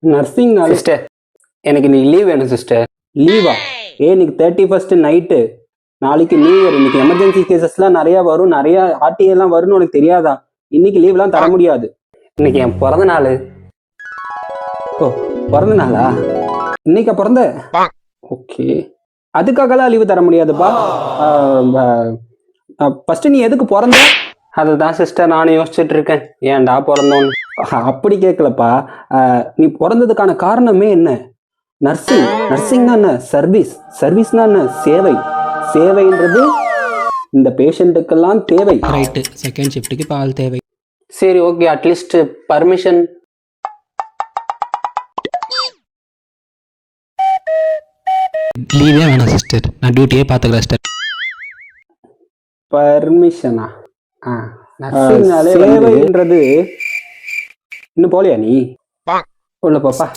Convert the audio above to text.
நர்சிங்னாலே sister எனக்கு இன்னைக்கு leave வேணும் சிஸ்டர். லீவா? இன்னைக்கு 31st நைட்டு, நாளைக்கு நியூ இயர், இன்னைக்கு எமர்ஜென்சி கேசஸ்லாம் நிறைய வரும், நிறைய ஆர்டிஐ எல்லாம் வரும்னு உனக்கு தெரியாதா? இன்னைக்கு லீவ்லாம் தர முடியாது. இன்னைக்கு என் பிறந்த நாள். ஓ, பிறந்த நாளா? இன்னைக்கா பிறந்த? ஓகே, அதுக்காகலாம் லீவு தர முடியாதுப்பா. ஃபர்ஸ்ட் நீ எதுக்கு பிறந்த? அதுதான் சிஸ்டர் நானும் யோசிச்சுட்டு இருக்கேன், ஏன்டா பிறந்தோன்னு. அப்படி கேட்கலப்பா. நீ பிறந்ததுக்கான காரணமே என்ன? நர்சிங். நர்சிங்னா என்ன? சர்வீஸ். சர்வீஸ்னா என்ன? சேவை. சேவைன்றது இந்த பேஷண்ட்டுக்கெல்லாம் தேவை. ரைட்டு, செகண்ட் ஷிஃப்ட்டுக்கு இப்போ ஆள் தேவை. சரி ஓகே, அட்லீஸ்ட் பர்மிஷன். லீவே வேணாம் சிஸ்டர், நான் டியூட்டியே பார்த்துக்கிறேன் சிஸ்டர். பர்மிஷனா? நர்சிங்னாலே சேவைன்றது இன்னும் போலியா நீ? உள்ள பாப்பா.